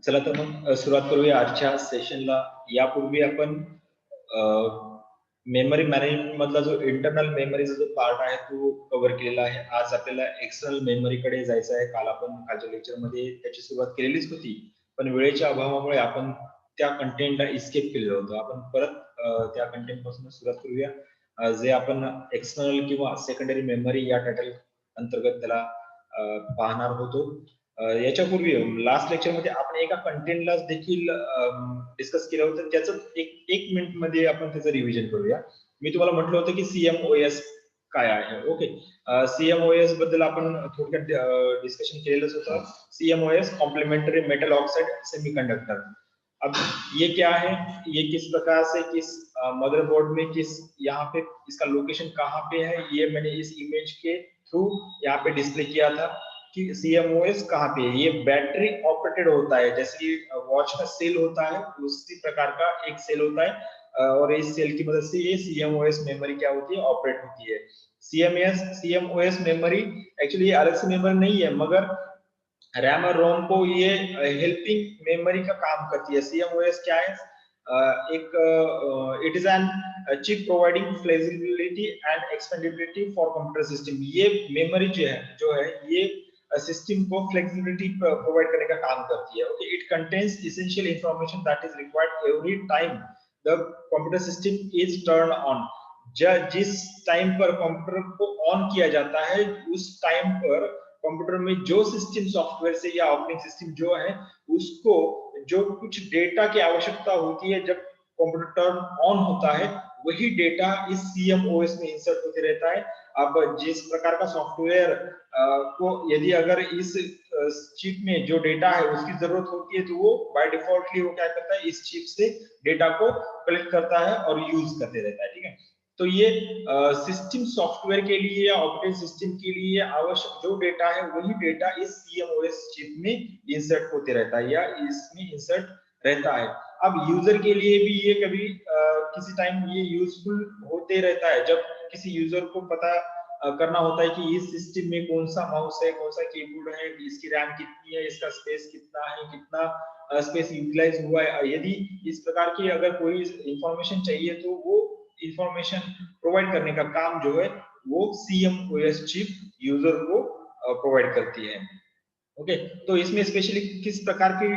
चला तर मग सुरुवात करूया आजच्या सेशनला. यापूर्वी आपण मेमरी मॅनेजमेंट मधला जो इंटरनल मेमरीचा जो पार्ट आहे तो कव्हर केलेला आहे. आज आपल्याला एक्सटर्नल मेमरीकडे जायचं आहे. काल आपण कालच्या लेक्चरमध्ये त्याची सुरुवात केलेलीच होती, पण वेळेच्या अभावामुळे आपण त्या कंटेंटला इस्केप केलेलं होतं. आपण परत त्या कंटेंट पासून सुरुवात करूया. जे आपण एक्सटर्नल किंवा सेकंडरी मेमरी या टायटल अंतर्गत त्याला पाहणार होतो. याच्यापूर्वी लास्ट लेक्चर मध्ये आपण एका कंटेंटला देखील डिस्कस केलं होतं. त्याचं एक मिनिट मध्ये आपण त्याचं रिव्हिजन करूया. मी तुम्हाला म्हटलं होतं की CMOS काय आहे. ओके, CMOS बद्दल आपण थोडक्यात डिस्कशन केलेलंच होतं. CMOS complementary metal oxide semiconductor. अब ये क्या है, ये किस प्रकार से किस मदरबोर्ड में किस यहाँ पे इसका लोकेशन कहाँ पे है, ये मैंने इस इमेज के थ्रू यहाँ पे डिस्प्ले किया था कि CMOS कहाँ पे है। ये बैटरी ऑपरेटेड होता है, जैसे कि वॉच का सेल होता है उसी प्रकार का एक सेल होता है, और इस सेल की मदद से ये CMOS मेमोरी क्या होती है, ऑपरेट होती है। CMOS मेमोरी एक्चुअली ये अलग से मेमोरी नहीं है, मगर रैम और रोम को ये हेल्पिंग मेमोरी का काम करती है। CMOS क्या है, it is an chip providing flexibility and expandability for computer system. ये मेमोरी जो है ये सिस्टम को फ्लेक्सिबिलिटी प्रोवाइड करने का काम करती है। Okay, it contains essential information that is required every time the computer system is turn on. जिस टाइम पर कंप्यूटर को ऑन किया जाता है उस टाइम पर कंप्यूटर में जो सिस्टम सॉफ्टवेयर से या ऑपरेटिंग सिस्टम जो है उसको जो कुछ डेटा की आवश्यकता होती है, जब कंप्यूटर टर्न ऑन होता है वही डेटा इस CMOS में इंसर्ट होते रहता है। अब जिस प्रकार का सॉफ्टवेयर को यदि अगर इस चिप में जो डेटा है उसकी जरूरत होती है तो वो बाय डिफॉल्टली वो क्या करता है, इस चिप से डेटा को कलेक्ट करता है और यूज करते रहता है। ठीक है, तो ये सिस्टम सॉफ्टवेयर के लिए या ऑपरेटिंग सिस्टम के लिए आवश्यक जो डेटा है वही डेटा इस CMOS चिप में इंसर्ट होते रहता है या इसमें इंसर्ट रहता है। अब यूजर के लिए भी ये कभी किसी टाइम ये यूजफुल होते रहता है, जब किसी यूजर को पता करना होता है कि इस सिस्टम में कौन सा माउस है, कौन सा कीबोर्ड है, इसकी रैम कितनी है, इसका स्पेस कितना है, कितना स्पेस यूटिलाइज हुआ है। यदि इस प्रकार की अगर कोई इंफॉर्मेशन चाहिए तो वो इंफॉर्मेशन प्रोवाइड करने का काम जो है वो CMOS चिप यूजर को प्रोवाइड करती है। ओके, तो इसमें स्पेशली किस प्रकार की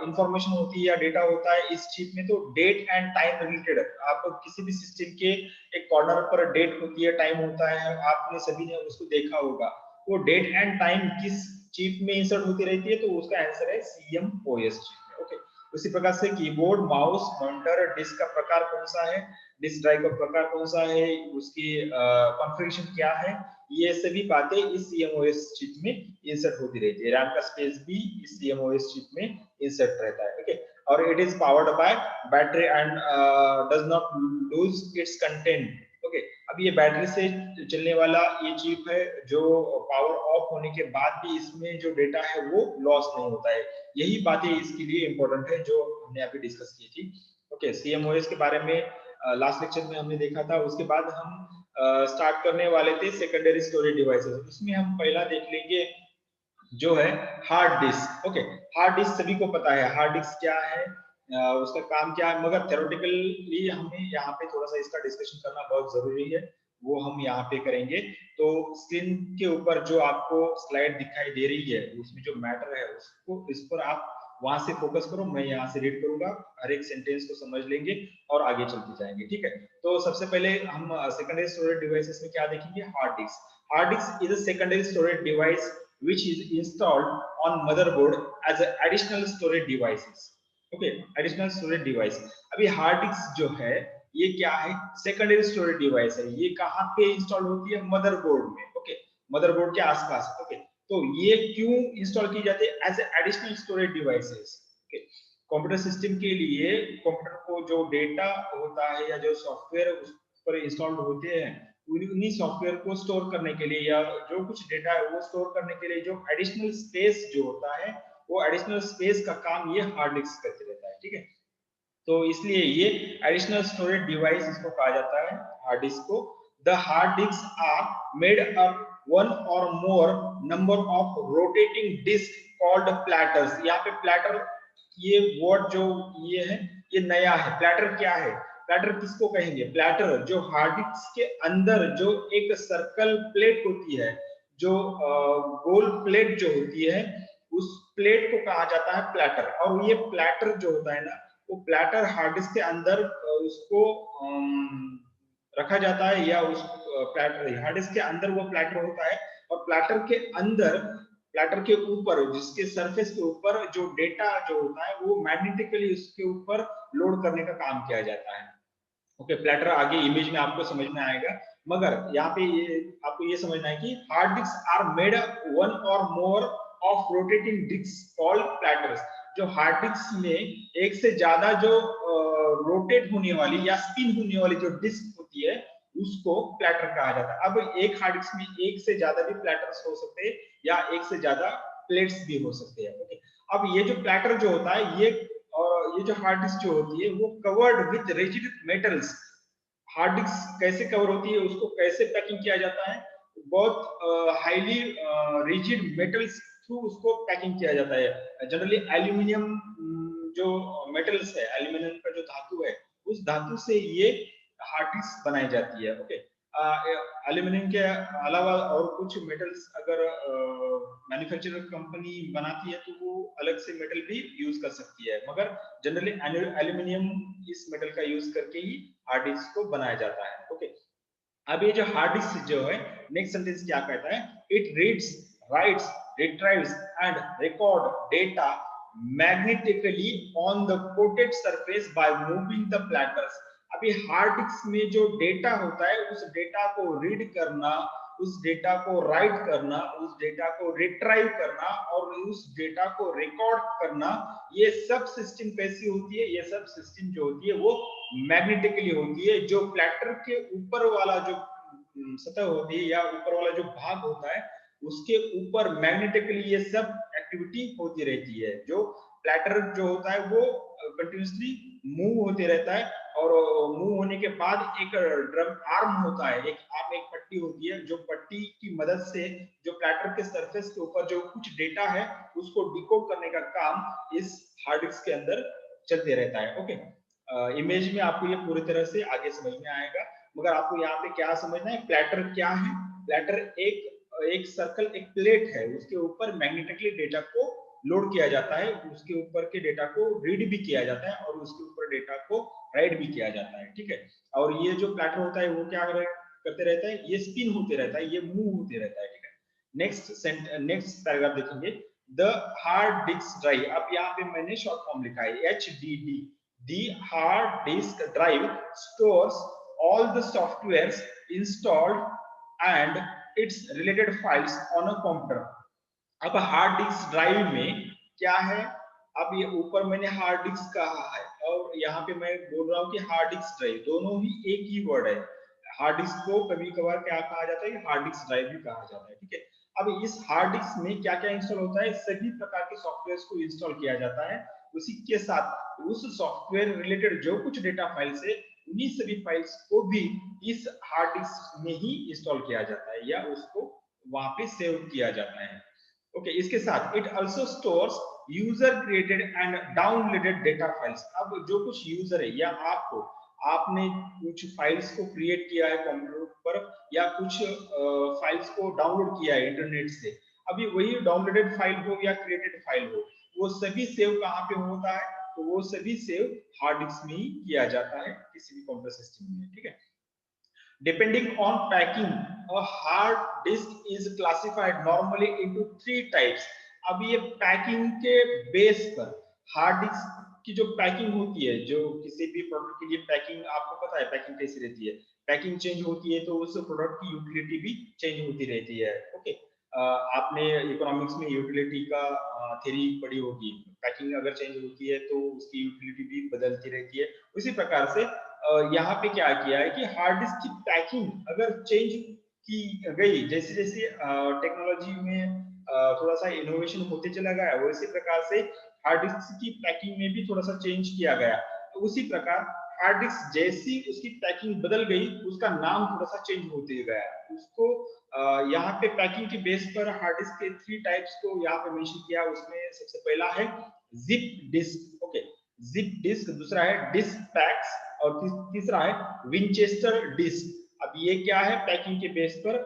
इंफॉर्मेशन होती है या डेटा होता है इस चिप में, तो डेट एंड टाइम रिलेटेड। आप किसी भी सिस्टम के एक कॉर्नर पर डेट होती है, टाइम होता है, आपने सभी ने उसको देखा होगा। वो डेट एंड टाइम किस चिप में इंसर्ट होती रहती है, तो उसका आंसर है CMOS चिप में। ओके, उसी प्रकार से कीबोर्ड, माउस, मॉनिटर, डिस्क का प्रकार कौन सा है, डिस्क ड्राइव का प्रकार कौन सा है, उसकी कॉन्फ़िगरेशन क्या है, ये सभी बातें इस CMOS चिप में इंसर्ट होती रहती है। रैम का स्पेस भी इस CMOS चिप में इंसर्ट रहता है। ओके, और it is powered by battery and does not lose its content. Okay, अब ये बैटरी से चलने वाला ये चिप है जो पावर ऑफ होने के बाद भी इसमें जो डेटा है वो लॉस नहीं होता है। यही बातें इसके लिए इंपॉर्टेंट है जो हमने अभी डिस्कस की थी। ओके, CMOS के बारे में लास्ट लेक्चर में हमने देखा था। उसके बाद हम स्टार्ट करने वाले थे सेकेंडरी स्टोरेज डिवाइसेस। उसमें हम पहला देख लेंगे जो है hard disc. Okay, hard disk सभी को पता है हार्ड डिस्क क्या है, उसका काम क्या है, मगर थ्योरेटिकली हमें यहाँ पे थोड़ा सा इसका डिस्कशन करना बहुत जरूरी है, वो हम यहाँ पे करेंगे। तो स्क्रीन के ऊपर जो आपको स्लाइड दिखाई दे रही है उसमें जो मैटर है उसको इस पर आप वहां से फोकस करो, मैं यहाँ से रीड करूंगा, हर एक सेंटेंस को समझ लेंगे और आगे चलते जाएंगे। ठीक है, तो सबसे पहले हम सेकेंडरी स्टोरेज डिवाइसेस में क्या देखेंगे, hard disk. Hard disk is a secondary storage device which is installed on motherboard as an additional storage devices। okay, additional storage device। अभी हार्ड डिस्क जो है ये क्या है, सेकेंडरी स्टोरेज डिवाइस है। ये कहाँ पे इंस्टॉल होती है, मदरबोर्ड में। ओके, मदरबोर्ड के आसपास। ओके, तो ये क्यों इंस्टॉल की जाती है, as additional storage devices. Okay, computer system के लिए कंप्यूटर को जो डेटा होता है या जो सॉफ्टवेयर उस पर इंस्टॉल्ड होते हैं उन्हीं सॉफ्टवेयर को स्टोर करने के लिए या जो कुछ डेटा है वो स्टोर करने के लिए जो एडिशनल स्पेस जो होता है वो एडिशनल स्पेस का काम ये हार्ड डिस्क करते रहता है। ठीक है, तो इसलिए ये एडिशनल स्टोरेज डिवाइस इसको कहा जाता है, हार्ड डिस्क को। The hard disk are made up one or more number of rotating disk called platters. यहाँ पे प्लैटर ये वर्ड जो ये है ये नया है। प्लैटर क्या है? प्लैटर किसको कहेंगे? प्लैटर जो हार्ड डिस्क के अंदर जो एक सर्कल प्लेट होती है, जो गोल प्लेट जो होती है, उस प्लेट को कहा जाता है प्लैटर। और ये प्लैटर जो होता है ना, वो प्लैटर हार्ड डिस्क के अंदर उसको रखा जाता है, या उस प्लैटर हार्ड डिस्क के अंदर वो प्लैटर होता है। और प्लैटर के अंदर, प्लैटर के ऊपर, जिसके सरफेस के ऊपर जो डेटा जो होता है वो मैग्नेटिकली उसके ऊपर लोड करने का काम किया जाता है। ओके, प्लैटर आगे इमेज में आपको समझ में आएगा, मगर यहाँ पे ये आपको ये समझना है कि hard disk are made one or more of rotating disk called platters. जो हार्ड डिस्क में एक से ज्यादा जो रोटेट होने वाली या स्पिन होने वाली जो डिस्क होती है उसको प्लैटर कहा जाता है। अब एक हार्ड डिस्क में एक से ज्यादा भी प्लैटर्स हो सकते हैं या एक से ज्यादा प्लेट्स भी हो सकते हैं। ओके, अब ये जो प्लैटर जो होता है ये जो हार्ड डिस्क जो होती है वो covered with rigid metals. Hard disk कैसे कवर होती है, उसको कैसे पैकिंग किया जाता है? बहुत हाईली रिजिड मेटल्स थ्रू उसको पैकिंग किया जाता है। जनरली एल्यूमिनियम जो मेटल्स है, एल्यूमिनियम का जो धातु है, उस धातु से ये हार्ड डिस्क बनाई जाती है। ओके, एल्यूमिनियम के अलावा और कुछ मेटल्स अगर मैन्युफैक्चरर कंपनी बनाती है तो वो अलग से मेटल भी यूज कर सकती है, मगर जनरली एल्यूमिनियम इस मेटल का यूज करके ही हार्ड डिस्क को बनाया जाता है। ओके, अब ये जो हार्ड डिस्क जो है, नेक्स्ट सेंटेंस क्या कहता है? It reads, rights, रिट्राइव्स and record data magnetically on the coated surface by moving the platters. अभी हार्ड डिस्क में जो डेटा होता है उस डेटा को रीड करना, उस डेटा को राइट करना, उस डेटा को रिट्राइव करना और उस डेटा को रिकॉर्ड करना, ये सब सिस्टम कैसी होती है? ये सब सिस्टम जो होती है वो मैग्नेटिकली होती है। जो प्लैटर के ऊपर वाला जो सतह होती है या ऊपर वाला जो भाग होता है उसके ऊपर मैग्नेटिकली ये सब एक्टिविटी होती रहती है। जो प्लैटर जो होता है वो कंटिन्यूसली मूव होते रहता है, और मूव होने के बाद एक ड्रम आर्म होता है, एक आर्म, एक पट्टी होती है, जो पट्टी की मदद से जो प्लैटर के सरफेस के ऊपर जो कुछ डेटा है उसको डिकोड करने का काम इस हार्ड डिस्क के अंदर चलते रहता है। ओके, इमेज में आपको ये पूरी तरह से आगे समझ में आएगा, मगर आपको यहाँ पे क्या समझना है? प्लैटर क्या है? प्लैटर एक सर्कल, एक प्लेट है, उसके ऊपर मैग्नेटिकली डेटा को लोड किया जाता है, उसके ऊपर के डेटा को रीड भी किया जाता है और उसके ऊपर डेटा को राइट भी किया जाता है। ठीक है, और ये जो प्लैटर होता है वो क्या करते रहता है? ये स्पिन होते रहता है, ये मूव होते रहता है। ठीक है, नेक्स्ट पैराग्राफ देखेंगे। द हार्ड डिस्क ड्राइव, अब यहाँ पे मैंने शॉर्ट फॉर्म लिखा है HDD। The hard disk drive stores all the softwares installed and its related files on a computer। अब हार्ड डिस्क ड्राइव में क्या है? अब ये ऊपर मैंने हार्ड डिस्क कहा है और यहाँ पे मैं बोल रहा हूँ कि हार्ड डिस्क ड्राइव, दोनों ही एक ही वर्ड है। हार्ड डिस्क को कभी कभार क्या कहा जाता है? हार्ड डिस्क ड्राइव भी कहा जाता है। ठीक है, अब इस हार्ड डिस्क में क्या क्या इंस्टॉल होता है? सभी प्रकार के सॉफ्टवेयर को इंस्टॉल किया जाता है। उसी के साथ उस सॉफ्टवेयर रिलेटेड जो कुछ डेटा फाइल्स है उन्हीं सभी फाइल्स को भी इस हार्ड डिस्क में ही इंस्टॉल किया जाता है या उसको वहां पे सेव किया जाता है। ओके, इसके साथ it also stores user created and downloaded data files. अब जो कुछ यूजर है या आपने कुछ फाइल्स को क्रिएट किया है कंप्यूटर पर या कुछ फाइल्स को डाउनलोड किया है इंटरनेट से, अभी वही डाउनलोडेड फाइल हो या क्रिएटेड फाइल हो, वो सभी सेव कहाँ पे होता है? तो वो सभी सेव हार्ड डिस्क में ही किया जाता है किसी भी कंप्यूटर सिस्टम में। ठीक है, depending on packing, a hard disk is classified normally into 3 types। अब ये पैकिंग के बेस पर हार्ड डिस्क की जो पैकिंग होती है, जो किसी भी प्रोडक्ट के लिए पैकिंग, आपको पता है पैकिंग कैसी रहती है? पैकिंग चेंज होती है तो उस प्रोडक्ट की यूटिलिटी भी चेंज होती रहती है। ओके, आपने इकोनॉमिक्स में यूटिलिटी का थ्योरी पढ़ी होगी। पैकिंग अगर चेंज होती है तो उसकी यूटिलिटी भी बदलती रहती है। उसी प्रकार से यहाँ पे क्या किया है कि हार्ड डिस्क की पैकिंग अगर चेंज की गई, जैसे जैसे टेक्नोलॉजी में थोड़ा सा इनोवेशन होते चला गया, वैसे प्रकार से हार्ड डिस्क की पैकिंग में भी थोड़ा सा चेंज किया गया। तो उसी प्रकार हार्ड डिस्क जैसी उसकी पैकिंग बदल गई, उसका नाम थोड़ा सा चेंज होते गया। उसको यहाँ पे पैकिंग के बेस पर हार्ड डिस्क के 3 टाइप्स को यहाँ पे मेंशन किया। उसमें सबसे पहला है zip disk, okay, zip disk, दूसरा है डिस्क पैक्स और तीसरा है विंचेस्टर डिस्क। अब ये क्या है, पैकिंग के बेस पर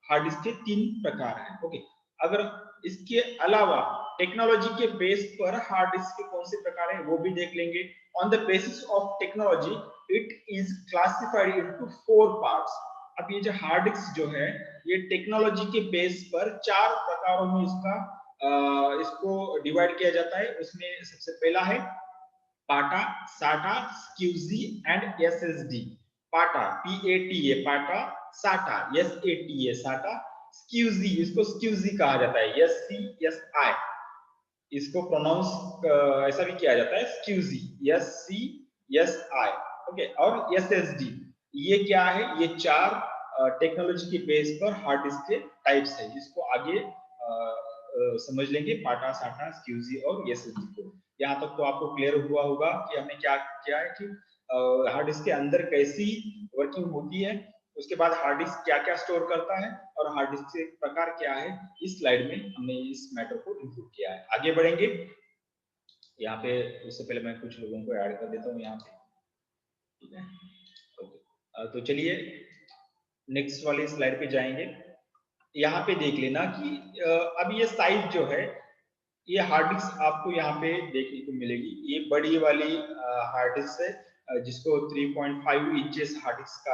हार्ड डिस्क के 3 प्रकार हैं। ओके, अगर इसके अलावा टेक्नोलॉजी के बेस पर हार्ड डिस्क के कौन से प्रकार हैं वो भी देख लेंगे। On the basis of technology it is classified into 4 parts. अब ये जो हार्ड डिस्क जो है ये टेक्नोलॉजी के बेस पर 4 प्रकारों में इसको डिवाइड किया जाता है। उसमें सबसे पहला है पाटा, साटा, स्क्यूजी एंड एसएसडी। पाटा, PATA पाटा, साटा, SATA साटा, स्क्यूजी, इसको स्क्यूजी कहा जाता है, SCSI, इसको प्रोनाउंस ऐसा भी किया जाता है स्क्यूजी, SCSI, ओके। और SSD, ये क्या है, ये 4 टेक्नोलॉजी के बेस पर हार्ड डिस्क के टाइप्स है। इसको आगे समझ लेंगे, पाटा, साटा, स्क्यूजी और एसएसडी को। यहाँ तक तो आपको क्लियर हुआ होगा कि हमने क्या किया है कि हार्ड डिस्क के अंदर कैसी वर्किंग होती है, उसके बाद हार्ड डिस्क क्या क्या स्टोर करता है और हार्ड डिस्क के प्रकार क्या है। इस स्लाइड में हमने इस मैटर को इंक्लूड किया है। आगे बढ़ेंगे, यहाँ पे उससे पहले मैं कुछ लोगों को ऐड कर देता हूँ यहाँ पे, ठीक है, ओके। तो चलिए नेक्स्ट वाली स्लाइड पे जाएंगे। यहाँ पे देख लेना कि अब ये साइज जो है, ये हार्ड डिस्क आपको यहाँ पे देखने को मिलेगी। ये बड़ी वाली हार्ड डिस्क है जिसको 3.5 इंचेस हार्ड डिस्क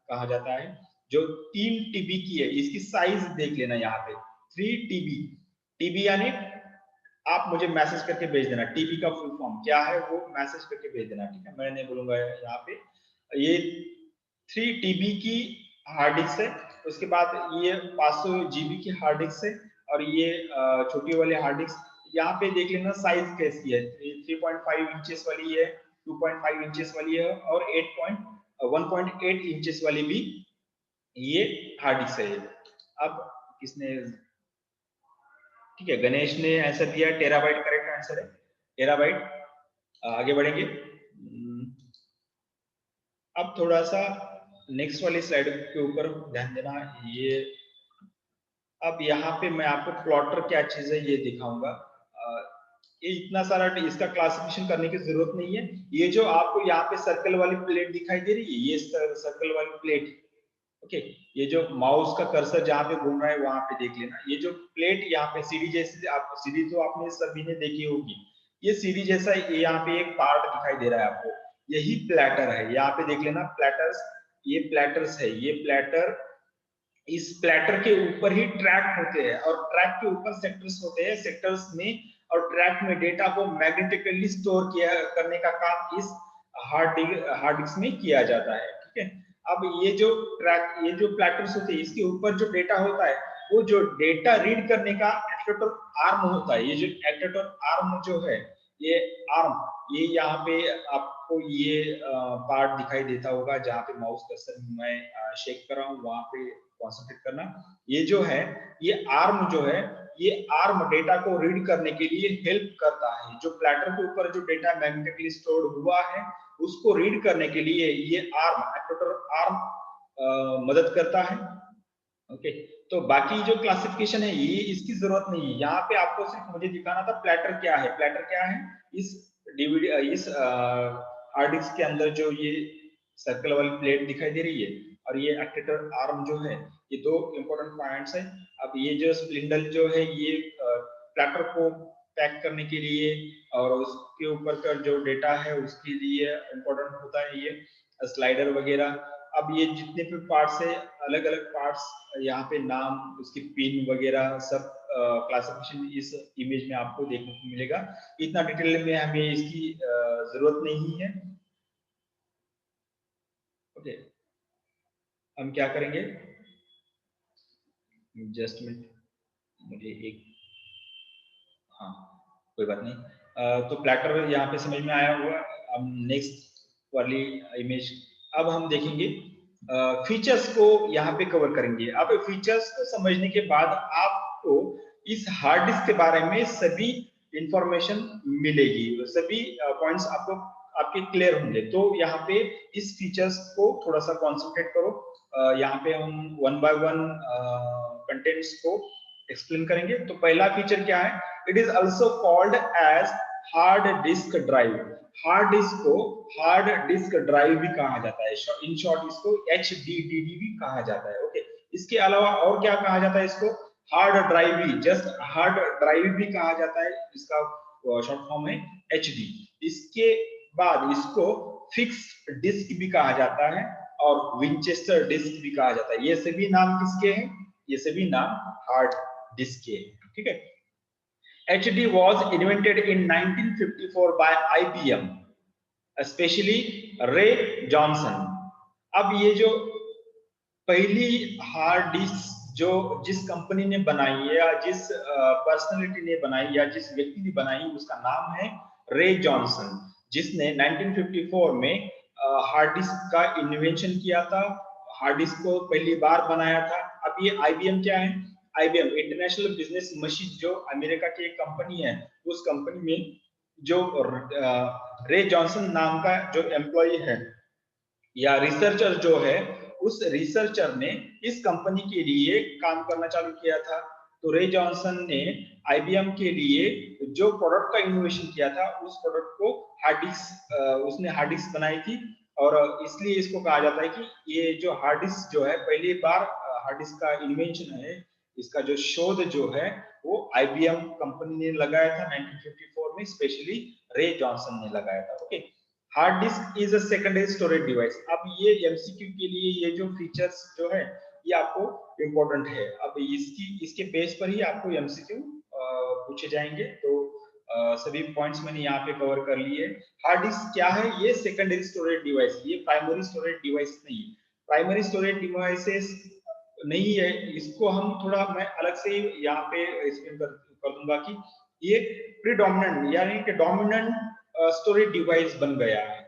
कहा जाता है, जो 3 TB की है। इसकी साइज देख लेना यहाँ पे 3 TB। TB यानी आप मुझे मैसेज करके भेज देना, TB का फुल फॉर्म क्या है वो मैसेज करके भेज देना, ठीक है। मैं नहीं बोलूंगा यहाँ पे। ये 3 TB की हार्ड डिस्क है। उसके बाद ये 500 GB की हार्ड डिस्क है और ये छोटी वाली हार्ड डिस्क। यहाँ पे देख लेना साइज कैसी है, 3.5 इंचेस वाली है, 2.5 इंचेस वाली है और 1.8 इंचेस वाली भी ये हार्ड डिस्क है। अब किसने, ठीक है, गणेश ने आंसर दिया, टेराबाइट करेक्ट आंसर है, टेराबाइट। आगे बढ़ेंगे। अब थोड़ा सा नेक्स्ट वाली स्लाइड के ऊपर ध्यान देना। ये अब यहाँ पे मैं आपको प्लॉटर क्या चीज है ये दिखाऊंगा। ये इतना सारा इसका क्लासिफिकेशन करने की जरूरत नहीं है। ये जो आपको यहाँ पे सर्कल वाली प्लेट दिखाई दे रही है, ये सर्कल वाली प्लेट, ओके, ये जो माउस का कर्सर जहाँ पे घूम रहा है वहां पे देख लेना। ये जो प्लेट यहाँ पे सीढ़ी जैसी, आप सीढ़ी तो आपने सभी ने देखी होगी, ये सीढ़ी जैसा ये यहाँ पे एक पार्ट दिखाई दे रहा है आपको, यही प्लेटर है। यहाँ पे देख लेना प्लेटर्स, ये प्लेटर्स है, ये प्लेटर, इस प्लेटर के ऊपर ही ट्रैक होते हैं और ट्रैक के ऊपर सेक्टर्स होते हैं। सेक्टर्स में और ट्रैक में डेटा को मैग्नेटिकली स्टोर किया करने का काम इस हार्ड डिस्क में किया जाता है, ठीक है। अब ये जो ट्रैक, ये जो प्लेटर्स होते हैं, इसके ऊपर जो डेटा होता है, वो जो डेटा रीड करने का एक्टेटर आर्म होता है। ये जो एक्टेटर आर्म जो है, ये आर्म, ये यहाँ पे आपको ये पार्ट दिखाई देता होगा जहाँ पे माउस कर्सर मैं शेक कर रहा हूँ, वहां पे कॉन्सेंट्रेट करना। ये जो है, ये आर्म जो है, ये आर्म डेटा को रीड करने के लिए हेल्प करता है। जो प्लेटर के ऊपर जो डेटा मैग्नेटिकली स्टोर्ड हुआ है उसको रीड करने के लिए ये आर्म, एक्टेटर आर्म मदद करता है, ओके। तो बाकी जो क्लासिफिकेशन है ये इसकी जरूरत नहीं है। यहाँ पे आपको सिर्फ मुझे दिखाना था प्लेटर क्या है। प्लेटर क्या है, इस डीवीडी, इस हार्ड डिस्क के अंदर जो ये सर्कल वाली प्लेट दिखाई दे रही है और ये एक्टेटर आर्म जो है, ये 2 इंपॉर्टेंट पॉइंट्स है। अब ये जो स्पिंडल जो है, ये प्लेटर को पैक करने के लिए और उसके ऊपर का जो डेटा है उसके लिए इंपॉर्टेंट होता है ये स्लाइडर वगैरह। अब ये जितने भी पार्ट्स है, अलग अलग पार्ट्स, यहाँ पे नाम, उसकी पिन वगैरह सब क्लासिफिकेशन इस इमेज में आपको देखने को मिलेगा। इतना डिटेल में हमें इसकी जरूरत नहीं है, ओके। हम क्या करेंगे, जस्ट मिनट, मुझे एक, हाँ कोई बात नहीं। तो प्लेटर यहाँ पे समझ में आया हुआ। अब नेक्स्ट वाली इमेज, अब हम देखेंगे फीचर्स को यहाँ पे कवर करेंगे। अब फीचर्स को समझने के बाद आपको इस हार्ड डिस्क के बारे में सभी इंफॉर्मेशन मिलेगी, सभी पॉइंट्स आपको आपके क्लियर होंगे। तो यहाँ पे इस फीचर्स को थोड़ा सा कॉन्सेंट्रेट करो। यहाँ पे हम 1 बाय 1 कंटेंट्स को एक्सप्लेन करेंगे। तो पहला फीचर क्या है, it is also called as hard disk drive. Hard disk को हार्ड डिस्क ड्राइव भी कहा जाता है, इन शॉर्ट इसको HDD भी कहा जाता है। ओके, इसके अलावा और क्या कहा जाता है इसको? हार्ड ड्राइव भी, जस्ट हार्ड ड्राइव भी कहा जाता है, इसका शॉर्ट फॉर्म है HD। इसके बाद इसको फिक्स डिस्क भी कहा जाता है और विंचेस्टर डिस्क भी कहा जाता है। ये सभी नाम किसके हैं? ये सभी नाम हार्ड डिस्क के हैं, ठीक है। HD was invented in 1954 by IBM, especially Ray Johnson। अब ये जो पहली हार्ड डिस्क जो जिस कंपनी ने बनाई है या जिस पर्सनालिटी ने बनाई या जिस व्यक्ति ने बनाई, उसका नाम है रे जॉनसन, जिसने 1954 में हार्ड डिस्क का इन्वेंशन किया था, हार्ड डिस्क को पहली बार बनाया था। अब ये IBM क्या है? IBM इंटरनेशनल बिजनेस मशीन, जो अमेरिका की एक कंपनी है, उस कंपनी में जो रे जॉनसन नाम का जो एम्प्लॉय है या रिसर्चर जो है, उस रिसर्चर ने इस कंपनी के लिए काम करना चालू किया था। तो रे जॉनसन ने IBM के लिए जो प्रोडक्ट का इनोवेशन किया था, उस प्रोडक्ट को हार्ड डिस्क, उसने हार्ड डिस्क बनाई थी। और इसलिए इसको कहा जाता है कि ये जो हार्ड डिस्क जो है, पहली बार हार्ड डिस्क का इन्वेंशन है, इसका जो शोध जो है वो IBM कंपनी ने लगाया था 1954 में, स्पेशली रे जॉनसन ने लगाया था। Okay, hard disk is a secondary storage device. अब ये MCQ के लिए ये जो फीचर्स जो है ये आपको इम्पोर्टेंट है। अब इसके बेस पर ही आपको MCQ पूछे जाएंगे। तो सभी पॉइंट्स मैंने यहाँ पे कवर कर लिए। हार्ड डिस्क क्या है? ये सेकेंडरी स्टोरेज डिवाइस, ये प्राइमरी स्टोरेज डिवाइस नहीं है। प्राइमरी स्टोरेज डिवाइसेस नहीं है, इसको हम थोड़ा मैं अलग से यहाँ पे एक्सप्लेन कर दूंगा कि ये प्रीडोमिनेंट यानी कि डोमिनेंट स्टोरेज डिवाइस बन गया है।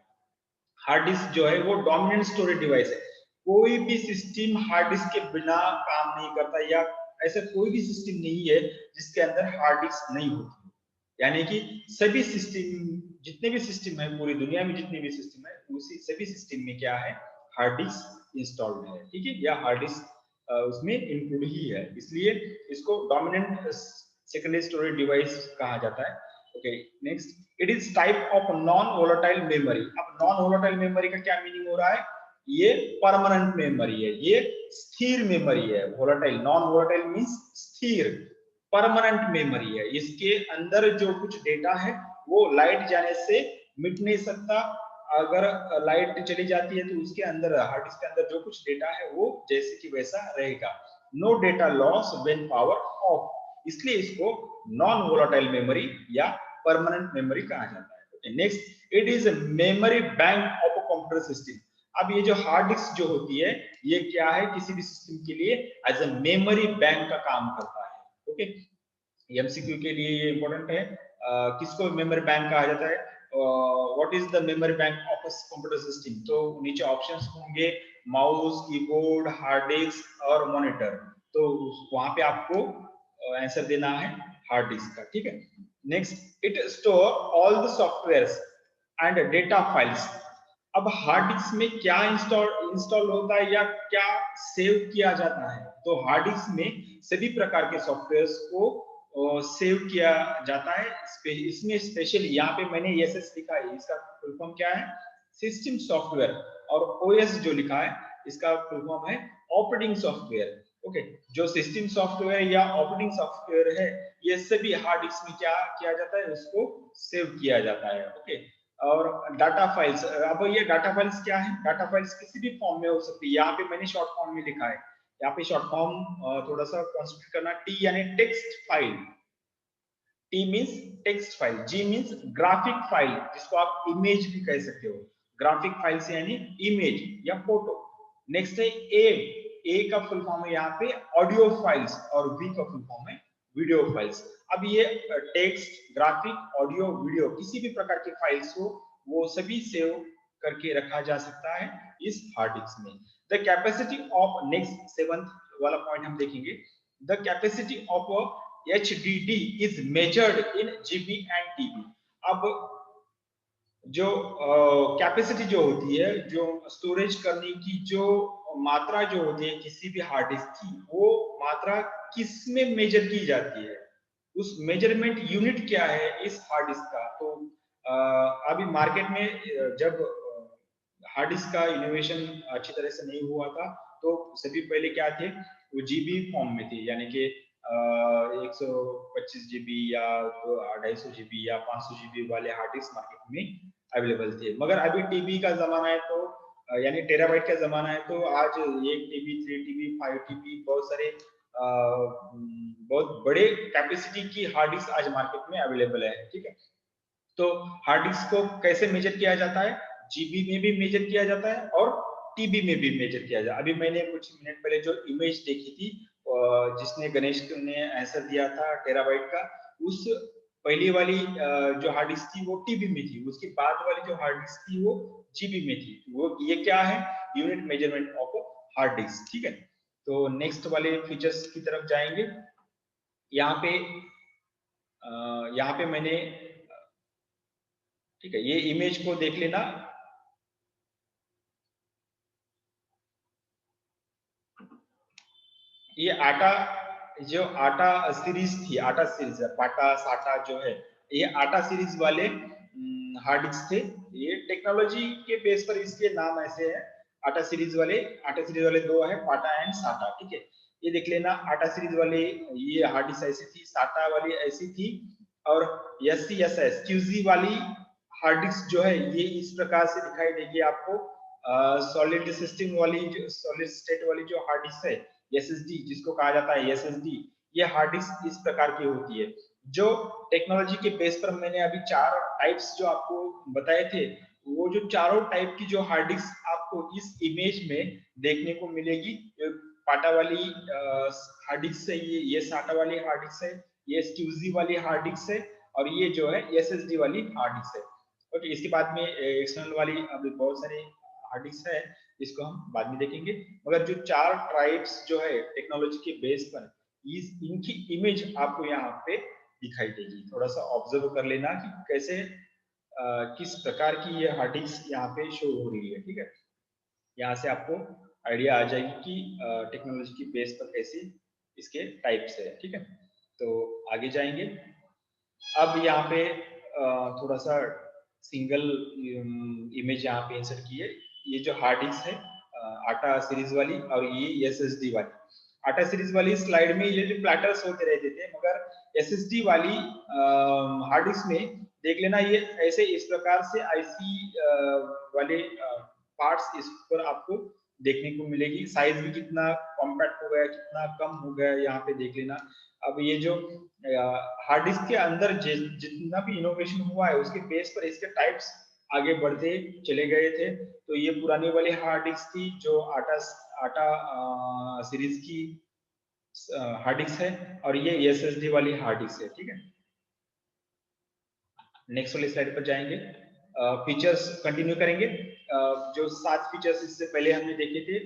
हार्ड डिस्क जो है वो डोमिनेंट स्टोरेज डिवाइस है। कोई भी सिस्टम हार्ड डिस्क के बिना काम नहीं करता, या ऐसा कोई भी सिस्टम नहीं है जिसके अंदर हार्ड डिस्क नहीं होती। यानी कि सभी सिस्टम, जितने भी सिस्टम है पूरी दुनिया में, जितने भी सिस्टम है, उसी सभी सिस्टम में क्या है? हार्ड डिस्क इंस्टॉल्ड है, ठीक है, या हार्ड डिस्क उसमें इंक्लूड ही है, इसलिए इसको डोमिनेंट सेकेंडरी स्टोरेज डिवाइस कहा जाता है। Okay, next, it is type of non volatile memory. अब नॉन वोलेटाइल मेमोरी का क्या मीनिंग हो रहा है? ये परमानेंट मेमोरी है, ये स्थिर मेमोरी है। वोलेटाइल, नॉन वोलेटाइल मींस स्थिर, परमानेंट मेमोरी है। इसके अंदर जो कुछ डेटा है वो लाइट जाने से मिट नहीं सकता। अगर लाइट चली जाती है तो उसके अंदर, हार्ड डिस्क के अंदर जो कुछ डेटा है वो जैसे कि वैसा रहेगा। No data loss when power off, इसलिए इसको नॉन वोलेटाइल मेमोरी या परमानेंट मेमोरी कहा जाता है। Next, it is memory bank of a computer system. अब ये जो हार्ड डिस्क जो होती है, ये क्या है? किसी भी सिस्टम के लिए एज ए मेमोरी बैंक का काम करता है। ओके, MCQ के लिए ये इंपॉर्टेंट है। किसको मेमोरी बैंक कहा जाता है? What is the memory bank of a computer system? तो नीचे ऑप्शंस होंगे, माउस, कीबोर्ड, हार्ड डिस्क और मॉनिटर। तो वहां पे आपको आंसर देना है हार्ड डिस्क का, ठीक है। Next, it store all the softwares and data files. अब हार्ड डिस्क में क्या इंस्टॉल होता है या क्या सेव किया जाता है? तो हार्ड डिस्क में सभी प्रकार के सॉफ्टवेयर्स को सेव किया जाता है। इसमें स्पेशली यहाँ पे मैंने SS लिखा है, इसका फुल फॉर्म क्या है? System software. और OS जो लिखा है, इसका फुल फॉर्म है ऑपरेटिंग सॉफ्टवेयर। ओके, जो सिस्टम सॉफ्टवेयर या ऑपरेटिंग सॉफ्टवेयर है, ये सभी हार्ड डिस्क में क्या किया जाता है? उसको सेव किया जाता है। ओके, और डाटा फाइल्स, अब ये डाटा फाइल्स क्या है? डाटा फाइल्स किसी भी फॉर्म में हो सकती है। यहाँ पे मैंने शॉर्ट फॉर्म में लिखा है, यहाँ पे शॉर्ट फॉर्म थोड़ा सा कंसीडर करना। T यानी text file, T means text file, G means graphic file, जिसको आप इमेज भी कह सकते हो। ग्राफिक फाइल से यानी इमेज या फोटो। नेक्स्ट है A का फुल फॉर्म है यहाँ पे ऑडियो फाइल्स, और V का फुल फॉर्म है वीडियो फाइल्स। अब ये टेक्स्ट, ग्राफिक, ऑडियो, वीडियो, किसी भी प्रकार की फाइल्स हो, वो सभी सेव करके रखा जा सकता है इस हार्ड डिस्क में। The capacity of, next 7th वाला पॉइंट हम देखेंगे। The capacity of HDD is measured in GB and TB। अब जो कैपेसिटी जो होती है, जो स्टोरेज करने की जो मात्रा जो होती है किसी भी हार्ड डिस्क की, वो मात्रा किस में मेजर की जाती है? उस मेजरमेंट यूनिट क्या है इस हार्ड डिस्क का। तो अभी मार्केट में जब हार्ड डिस्क का इनोवेशन अच्छी तरह से नहीं हुआ था, तो सभी पहले क्या थे, वो जीबी फॉर्म में थे, यानी कि 125 GB या 250 GB या 500 GB वाले हार्ड डिस्क मार्केट में अवेलेबल थे। मगर अभी टीबी का जमाना है, तो यानी टेराबाइट का जमाना है, तो आज 1 TB, 3 TB, 5 TB बहुत सारे बहुत बड़े कैपेसिटी की हार्ड डिस्क आज मार्केट में अवेलेबल है। ठीक है, तो हार्ड डिस्क को कैसे मेजर किया जाता है, जीबी में भी मेजर किया जाता है और टीबी में भी मेजर किया जाता है। अभी मैंने कुछ मिनट पहले जो इमेज देखी थी, जिसने गणेश ने आंसर दिया था टेराबाइट का, उस पहली वाली जो हार्ड डिस्क थी वो टीबी में थी, उसके बाद वाली जो हार्ड डिस्क थी वो जीबी में थी। वो ये क्या है, unit measurement of hard disk. ठीक है, तो नेक्स्ट वाले फीचर्स की तरफ जाएंगे। यहाँ पे मैंने, ठीक है, ये इमेज को देख लेना। ये आटा, जो आटा सीरीज थी, आटा सीरीज, पाटा साटा जो है, ये आटा सीरीज वाले हार्ड डिस्क थे। ये टेक्नोलॉजी के बेस पर इसके नाम ऐसे है, आटा सीरीज वाले। आटा सीरीज वाले दो है, पाटा एंड साटा। ठीक है, ये देख लेना, आटा सीरीज वाले ये हार्ड डिस्क ऐसी थी, साटा वाली ऐसी थी, और SCSS QZ वाली हार्ड डिस्क जो है ये इस प्रकार से दिखाई देगी आपको। सॉलिड सिस्टम वाली, जो सॉलिड स्टेट वाली जो हार्ड डिस्क है, SSD जिसको कहा जाता है, SSD, ये हार्ड डिस्क इस प्रकार की होती है। जो टेक्नोलॉजी के बेस पर मैंने अभी 4 टाइप्स जो आपको बताए थे, वो जो चारों टाइप की जो हार्ड डिस्क आपको इस इमेज में देखने को मिलेगी। पाटा वाली हार्ड डिस्क है, ये साटा वाली हार्ड डिस्क है, ये SQZ वाली हार्ड डिस्क है, और ये जो है SSD वाली हार्ड डिस्क है। ओके, इसके बाद में एक्सटर्नल वाली अभी बहुत सारे हार्ड डिस्क है, इसको हम बाद में देखेंगे। मगर जो 4 ट्राइब्स जो है टेक्नोलॉजी के बेस पर, इनकी इमेज आपको यहाँ पे दिखाई देगी। थोड़ा सा ऑब्जर्व कर लेना कि कैसे किस प्रकार की ये हार्ड डिस्क यहाँ पे शो हो रही है। ठीक है, यहाँ से आपको आइडिया आ जाएगी कि टेक्नोलॉजी की बेस पर कैसे इसके टाइप्स है। ठीक है, तो आगे जाएंगे। अब यहाँ पे थोड़ा सा सिंगल इमेज यहाँ पे इंसर्ट की है। ये जो हार्ड डिस्क है आटा सीरीज वाली, और ये SSD वाली। आटा सीरीज वाली स्लाइड में ये जो प्लेटर्स होते रहते थे, मगर SSD वाली हार्ड डिस्क में देख लेना, ये ऐसे इस प्रकार से IC वाले पार्ट्स इस पर आपको देखने को मिलेगी। साइज भी कितना कॉम्पैक्ट हो गया, कितना कम हो गया, यहाँ पे देख लेना। अब ये जो हार्ड डिस्क के अंदर जितना भी इनोवेशन हुआ है, उसके बेस पर इसके टाइप्स आगे बढ़ते चले गए थे। तो ये पुरानी वाली हार्ड डिस्क थी, जो आटा आटा सीरीज की हार्ड डिस्क है, और ये SSD वाली हार्ड डिस्क है। ठीक है, नेक्स्ट वाली स्लाइड पर जाएंगे। फीचर्स कंटिन्यू करेंगे। जो 7 फीचर्स इससे पहले हमने देखे थे,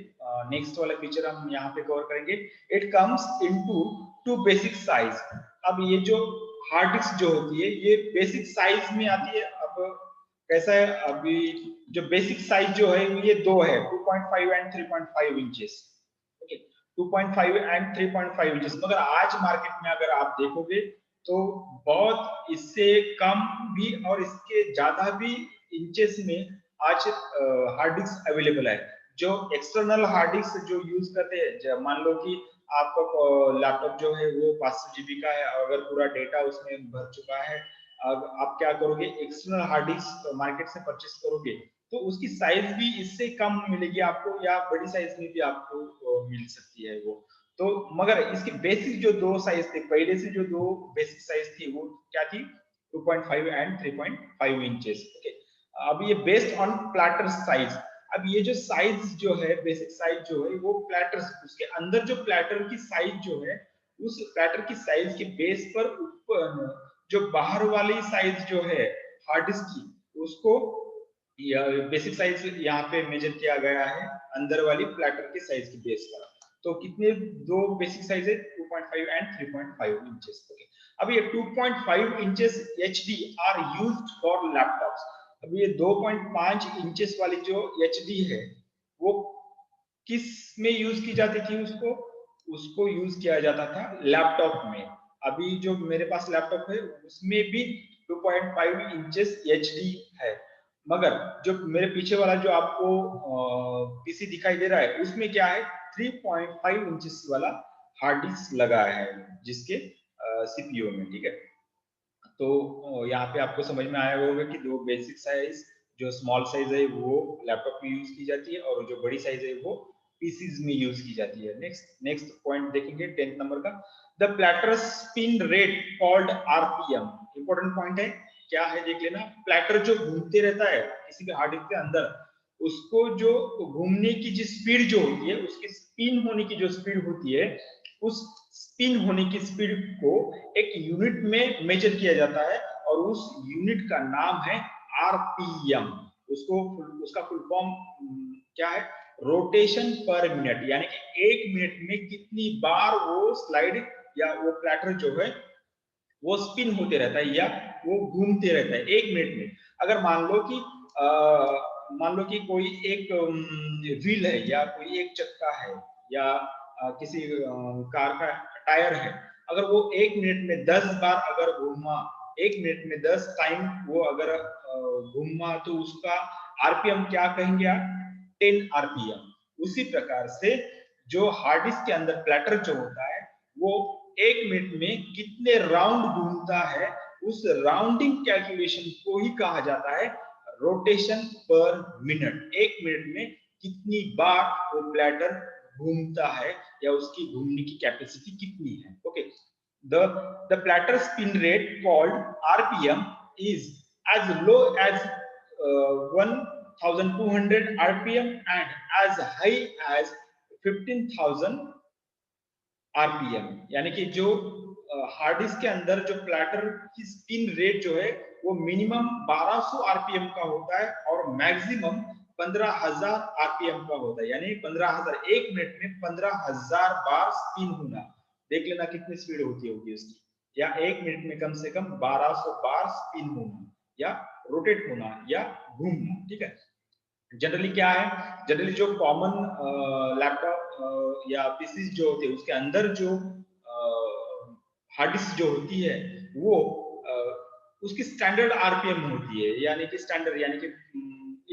नेक्स्ट वाला फीचर हम यहाँ पे कवर करेंगे। It comes into 2 basic size. अब ये जो हार्ड डिस्क जो होती है, ये बेसिक साइज में आती है। अब कैसा है, अभी जो बेसिक साइज जो है ये दो है, 2.5 and 3.5 inches. Okay, 2.5 and 3.5 inches. मगर आज मार्केट में अगर आप देखोगे, तो बहुत इससे कम भी और इसके ज्यादा भी इंचेस में आज हार्ड डिस्क अवेलेबल है। जो एक्सटर्नल हार्ड डिस्क जो यूज करते हैं, मान लो कि आपका लैपटॉप जो है वो 500 GB का है, अगर पूरा डेटा उसमें भर चुका है, अब आप क्या करोगे, एक्सटर्नल हार्ड डिस्क मार्केट से परचेस करोगे, तो उसकी साइज भी इससे कम मिलेगी आपको, या बड़ी साइज में भी आपको मिल सकती है वो। तो मगर इसकी बेसिक जो दो साइज थे, पहले से जो दो बेसिक साइज थी, वो क्या थी, 2.5 एंड 3.5 इंचेस। ओके, अब ये बेस्ड ऑन प्लैटर साइज। अब ये जो साइज जो है, बेसिक साइज जो है, वो प्लैटर, उसके अंदर जो प्लैटर की साइज जो है, उस प्लैटर की साइज के बेस पर ऊपर जो बाहर वाली साइज जो है हार्ड डिस्क की, उसको बेसिक साइज यहाँ पे मेजर किया गया है अंदर वाली प्लैटर के साइज की बेस पर। तो कितने दो बेसिक साइज है, 2.5 एंड 3.5 इंचेस। ओके, अब ये 2.5 inches HD are used for laptops. अब ये 2.5 इंचेस वाली जो HD है, वो किस में यूज की जाती थी, उसको उसको यूज किया जाता था लैपटॉप में। अभी जो मेरे पास लैपटॉप है उसमें भी 2.5 इंचेस एचडी है, मगर जो मेरे पीछे वाला जो आपको पीसी दिखाई दे रहा है उसमें क्या है 3.5 इंचेस वाला हार्ड डिस्क लगा है जिसके सीपीयू में, ठीक है। तो यहाँ पे आपको समझ में आया होगा कि दो बेसिक साइज, जो स्मॉल साइज है वो लैपटॉप में यूज की जाती है और जो बड़ी साइज है वो पीसीज में यूज की जाती है। नेक्स्ट नेक्स्ट पॉइंट देखेंगे 10th नंबर का, the platter spin rate called RPM. Important point है, क्या है देख लेना। प्लैटर जो घूमते रहता है किसी भी हार्ड डिस्क के अंदर, उसको जो घूमने की जो स्पीड जो होती है, उसकी स्पिन होने की जो स्पीड होती है, उस स्पिन होने की स्पीड को एक यूनिट में मेजर किया जाता है और उस यूनिट का नाम है आरपीएम। उसको उसका फुल फॉर्म क्या है, रोटेशन पर मिनट, यानी कि एक मिनट में कितनी बार वो स्लाइड या वो प्लैटर जो है वो स्पिन होते रहता है या वो घूमते रहता है एक मिनट में। अगर मान लो कि कोई एक व्हील है या कोई एक चक्का है या किसी कार का टायर है, अगर वो एक मिनट में 10 बार अगर घूमा, एक मिनट में 10 टाइम वो अगर घूमा, तो उसका आरपीएम क्या कहेंगे आप, 10 आरपीएम। उसी प्रकार से जो हार्ड डिस्क के अंदर प्लैटर जो होता है वो एक मिनट में कितने राउंड घूमता है, उस राउंडिंग कैलकुलेशन को ही कहा जाता है रोटेशन पर मिनट। एक मिनट में कितनी बार वो प्लैटर घूमता है या उसकी घूमने की कैपेसिटी कितनी है। Okay, the platter spin rate called rpm is as low as 1200 rpm and as high as 15,000 RPM. यानी कि जो हार्ड डिस्क के अंदर जो प्लैटर की स्पिन रेट जो है वो मिनिमम 1200 आरपीएम का होता है और मैक्सिमम 15,000 आरपीएम का होता है। यानी 15,000, एक मिनट में 15,000 बार स्पिन होना। देख लेना कितनी स्पीड होती होगी उसकी, या एक मिनट में कम से कम 1200 बार स्पिन होना या रोटेट होना या घूमना, ठीक है। जनरली क्या है, जनरली जो कॉमन लैपटॉप या पीसी जो होते हैं उसके अंदर जो हार्ड डिस्क जो होती है वो उसकी स्टैंडर्ड आरपीएम होती है, यानी कि स्टैंडर्ड यानी कि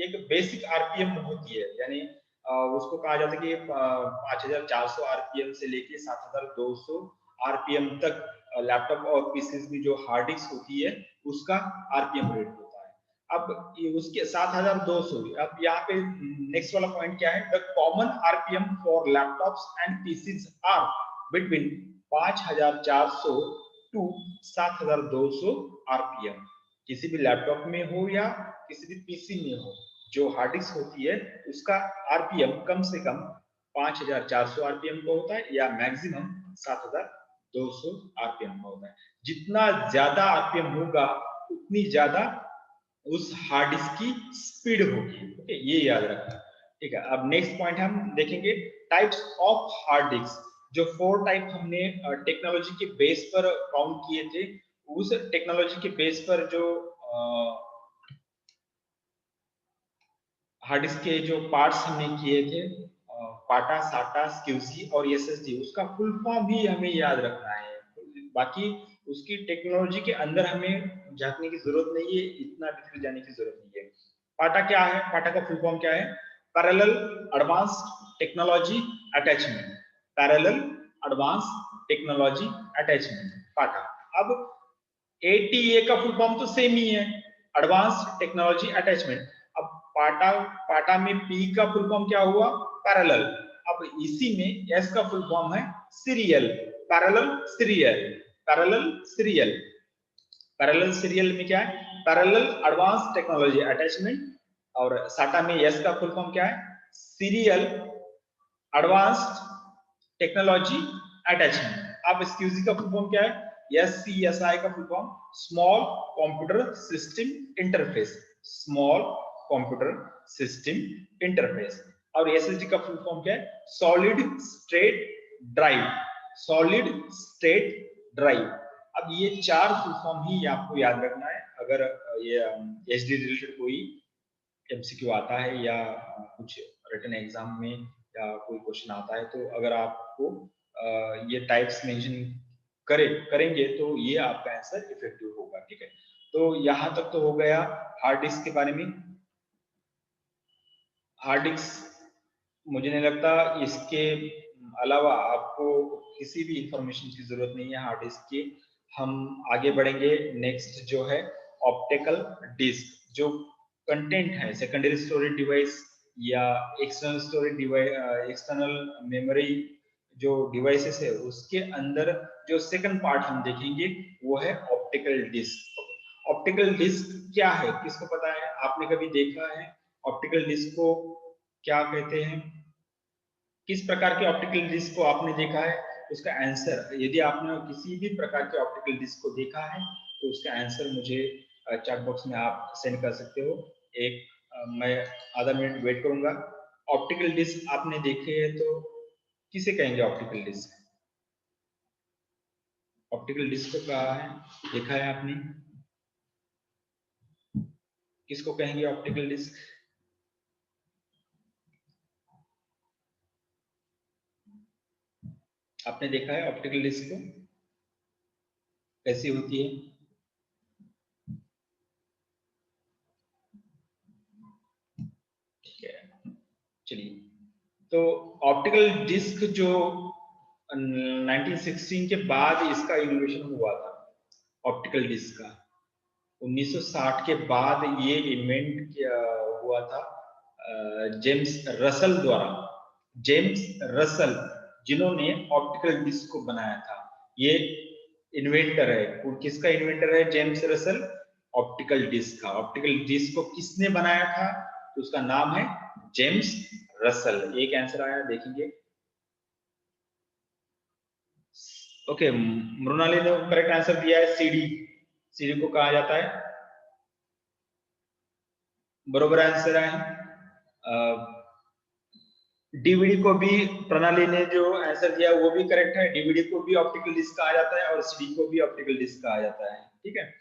एक बेसिक आरपीएम होती है। यानी उसको कहा जाता है कि 5,400 आरपीएम से लेके 7,200 आरपीएम तक लैपटॉप और पीसी में जो हार्ड डिस्क होती है उसका आरपीएम रेट होता है। अब उसके 7,200, अब यहाँ पे नेक्स्ट वाला पॉइंट क्या है, the common RPM for laptops and PCs are between 5,400 to 7,200 RPM. किसी भी लैपटॉप में हो या किसी भी पीसी में हो, जो हार्ड डिस्क होती है उसका आरपीएम कम से कम 5,400 आरपीएम का होता है या मैक्सिमम 7,200 आरपीएम का होता है। जितना ज्यादा आरपीएम होगा उतनी ज्यादा उस हार्ड डिस्क की स्पीड होगी। ओके, ये याद रखना, ठीक है। अब नेक्स्ट पॉइंट हम देखेंगे, टाइप्स ऑफ हार्ड डिस्क। जो 4 टाइप हमने टेक्नोलॉजी के बेस पर काउंट किए थे, उस टेक्नोलॉजी के बेस पर जो हार्ड डिस्क के जो पार्ट्स हमने किए थे, पाटा, साटा, स्क्यूसी और एसएसडी, उसका फुल फॉर्म भी हमें याद रखना है। बाकी उसकी टेक्नोलॉजी के अंदर हमें झांकने की जरूरत नहीं है, इतना डिटेल जाने की जरूरत नहीं है। पाटा क्या है, पाटा का फुल फॉर्म क्या है, parallel advanced technology attachment. Parallel advanced technology attachment, पाटा। अब एटीए का फुल फॉर्म तो सेम ही है, एडवांस्ड टेक्नोलॉजी अटैचमेंट। अब पाटा पाटा में पी का फुल फॉर्म क्या हुआ, पैरेलल। अब इसी में एस का फुल फॉर्म है serial, parallel serial, parallel serial. Parallel serial में क्या है, पैरेलल एडवांस टेक्नोलॉजी अटैचमेंट। और साटा में एस का फुल फॉर्म क्या है, सीरियल एडवांस्ड टेक्नोलॉजी अटैचमेंट। अब एक्सक्यूजी का फुल फॉर्म क्या है, SCSI का full form small computer system interface, small computer system interface. और SSD का फुल फॉर्म क्या है, solid state drive, solid state drive. अब ये 4 फुल फॉर्म ही आपको याद रखना है। अगर ये एचडी रिलेटेड कोई एमसीक्यू आता है या कुछ रिटन एग्जाम में या कोई क्वेश्चन आता है, तो अगर आपको ये टाइप्स मेंशन करेंगे तो ये आपका आंसर इफेक्टिव होगा। ठीक है, तो यहाँ तक तो हो गया हार्ड डिस्क के बारे में। हार्ड डिस्क मुझे नहीं लगता इसके अलावा आपको किसी भी इंफॉर्मेशन की जरूरत नहीं है हार्ड डिस्क की। हम आगे बढ़ेंगे। नेक्स्ट जो है ऑप्टिकल डिस्क, जो कंटेंट है सेकेंडरी स्टोरेज डिवाइस या external storage device, external memory जो डिवाइसेस है उसके अंदर जो सेकंड पार्ट हम देखेंगे वो है ऑप्टिकल डिस्क। ऑप्टिकल डिस्क क्या है, किसको पता है? आपने कभी देखा है ऑप्टिकल डिस्क को क्या कहते हैं? किस प्रकार के ऑप्टिकल डिस्क को आपने देखा है? उसका आंसर, यदि आपने किसी भी प्रकार के ऑप्टिकल डिस्क को देखा है तो उसका आंसर मुझे चैट बॉक्स में आप सेंड कर सकते हो। मैं आधा मिनट वेट करूंगा। ऑप्टिकल डिस्क आपने देखे है तो किसे कहेंगे ऑप्टिकल डिस्क? ऑप्टिकल डिस्क को कहा है, देखा है आपने, किसको कहेंगे ऑप्टिकल डिस्क? आपने देखा है ऑप्टिकल डिस्क को कैसी होती है? ठीक है, चलिए। तो ऑप्टिकल डिस्क जो 1916 के बाद इसका इनोवेशन हुआ था, ऑप्टिकल डिस्क का 1960 के बाद ये इन्वेंट किया हुआ था जेम्स रसल द्वारा। जेम्स रसल जिन्होंने ऑप्टिकल डिस्क को बनाया था, ये इन्वेंटर है। किसका इन्वेंटर है जेम्स रसल? ऑप्टिकल डिस्क का। ऑप्टिकल डिस्क को किसने बनाया था? तो उसका नाम है जेम्स रसल। एक आंसर आया, देखेंगे। ओके, मृणाली ने करेक्ट आंसर दिया है सीडी। सीडी को कहा जाता है, बरोबर आंसर है। डीवीडी को भी प्रणाली ने जो आंसर दिया वो भी करेक्ट है। डीवीडी को भी ऑप्टिकल डिस्क कहा जाता है और सीडी को भी ऑप्टिकल डिस्क कहा जाता है। ठीक है,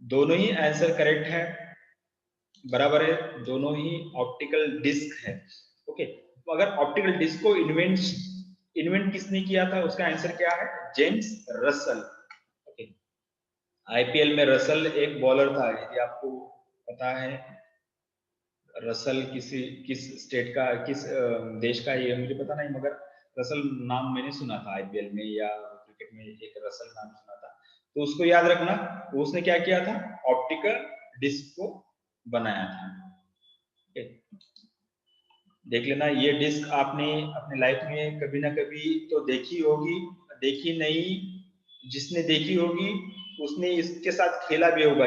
दोनों ही आंसर करेक्ट है, बराबर है, दोनों ही ऑप्टिकल डिस्क है। ओके, तो अगर ऑप्टिकल डिस्क को इन्वेंट किसने किया था, उसका आंसर क्या है? James Russell. ओके, आईपीएल में रसल एक बॉलर था, यदि आपको पता है। रसल किस स्टेट का, किस देश का, ये मुझे पता नहीं, मगर रसल नाम मैंने सुना था आईपीएल में या क्रिकेट में, एक रसल नाम सुना था। तो उसको याद रखना, उसने क्या किया था? ऑप्टिकल डिस्क को बनाया था। देख लेना, ये डिस्क आपने अपने लाइफ में कभी ना कभी तो देखी होगी, देखी नहीं, जिसने देखी होगी उसने इसके साथ खेला भी होगा।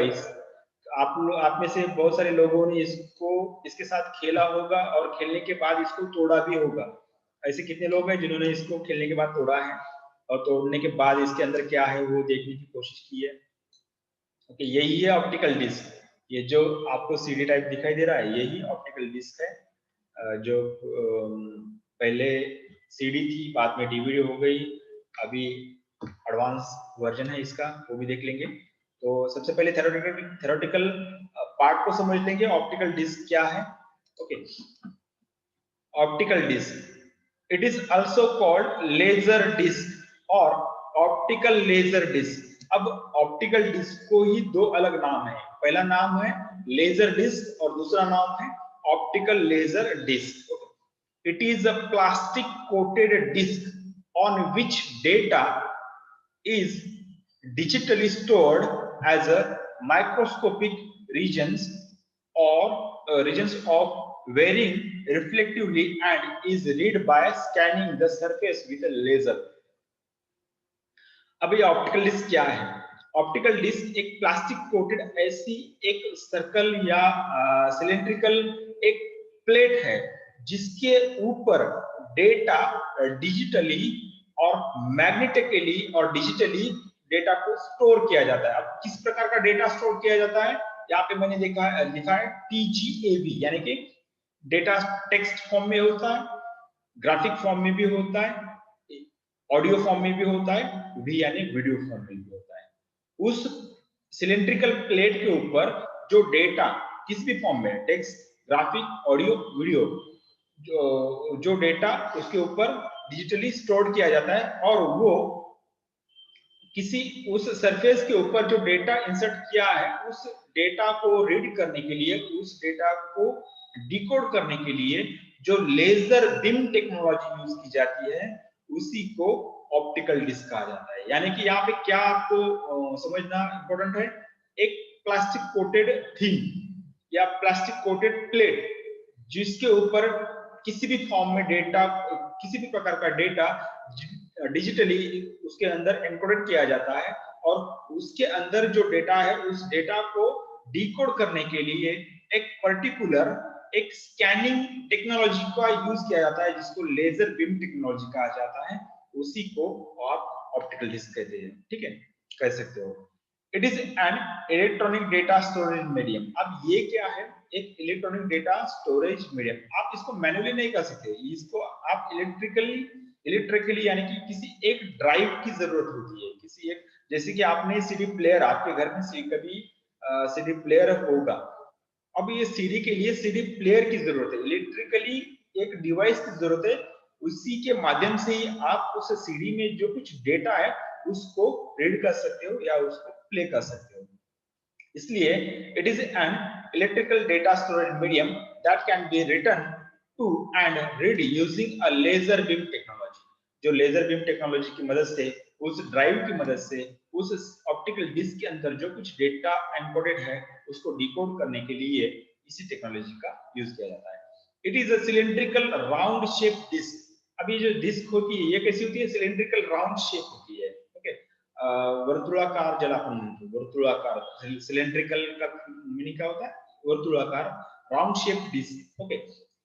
आप में से बहुत सारे लोगों ने इसके साथ खेला होगा और खेलने के बाद इसको तोड़ा भी होगा। ऐसे कितने लोग हैं जिन्होंने इसको खेलने के बाद तोड़ा है और तोड़ने के बाद इसके अंदर क्या है वो देखने की कोशिश की है? ओके, यही है ऑप्टिकल डिस्क। ये जो आपको सीडी टाइप दिखाई दे रहा है यही ऑप्टिकल डिस्क है। जो पहले सीडी थी, बाद में डीवीडी हो गई, अभी एडवांस वर्जन है इसका, वो भी देख लेंगे। तो सबसे पहले थेरोटिकल पार्ट को समझ लेंगे, ऑप्टिकल डिस्क क्या है। Okay, optical disk, it is also called laser disk और ऑप्टिकल लेजर डिस्क। अब ऑप्टिकल डिस्क को ही दो अलग नाम है, पहला नाम है लेजर डिस्क और दूसरा नाम है optical laser disk. It is a plastic coated disk on which data is digitally stored as a microscopic regions or regions of varying reflectively and is read by scanning the surface with a laser. अब ये optical disk क्या है? Optical disc एक plastic coated ऐसी एक circle या cylindrical एक plate है जिसके ऊपर डेटा डिजिटली और मैग्नेटिकली और डिजिटली डेटा को स्टोर किया जाता है। अब किस प्रकार का डेटा स्टोर किया जाता है? यहाँ पे मैंने लिखा है TGAV, यानी कि डेटा टेक्स्ट फॉर्म में होता है, ग्राफिक फॉर्म में भी होता है, ऑडियो फॉर्म में भी होता है, वी यानी वीडियो फॉर्म में भी होता है। उस सिलेंड्रिकल प्लेट के ऊपर जो डेटा किस भी फॉर्म में, टेक्स्ट, ग्राफिक, ऑडियो, वीडियो, जो डेटा उसके ऊपर डिजिटली स्टोर किया जाता है और वो किसी उस सरफेस के ऊपर जो डेटा इंसर्ट किया है उस डेटा को रीड करने के लिए, उस डेटा को डिकोड करने के लिए जो लेजर बीम टेक्नोलॉजी यूज की जाती है उसी को ऑप्टिकल डिस्क कहा जाता है। यानी कि यहाँ पे क्या आपको समझना इंपॉर्टेंट है, एक प्लास्टिक कोटेड थिंग या प्लास्टिक कोटेड प्लेट जिसके ऊपर किसी भी फॉर्म में डेटा, किसी भी प्रकार का डेटा डिजिटली उसके अंदर एनकोडेड किया जाता है और उसके अंदर जो डेटा है उस डेटा को डिकोड करने के लिए एक पर्टिकुलर एक स्कैनिंग टेक्नोलॉजी का यूज किया जाता है जिसको लेजर बीम टेक्नोलॉजी कहा जाता है, उसी को आप ऑप्टिकल डिस्क कहते हैं। ठीक है, कह सकते हो। It is an electronic data storage medium. अब ये क्या है, एक इलेक्ट्रॉनिक डेटा स्टोरेज मीडियम। आप इसको मैनुअली नहीं कर सकते, इसको आप इलेक्ट्रिकली यानी कि किसी एक ड्राइव की जरूरत होती है, किसी एक, जैसे कि आपने सीडी प्लेयर, आपके घर में कभी सीडी प्लेयर होगा, अब ये सीडी के लिए सीडी प्लेयर की जरूरत है, इलेक्ट्रिकली एक डिवाइस की जरूरत है, उसी के माध्यम से ही आप उस सीडी में जो कुछ डेटा है उसको रीड कर सकते हो या उसको प्ले कर सकते हो। इसलिए it is an electrical data storage medium that can be written to and read using a laser beam technology. जो लेजर बीम टेक्नोलॉजी की मदद से, उस ड्राइव की मदद से, उस ऑप्टिकल डिस्क के अंदर जो कुछ डेटा एनकोडेड है उसको डिकोड करने के लिए इसी टेक्नोलॉजी का यूज किया जाता है। It is a cylindrical round shape disk. अभी जो डिस्क होती है ये कैसी होती है, सिलिंड्रिकल राउंड शेप होती है। ओके, वर्तुलाकार, जल अपन वर्तुलाकार, सिलिंड्रिकल का मीनिंग क्या होता है, वर्तुलाकार, round shape disk. Okay,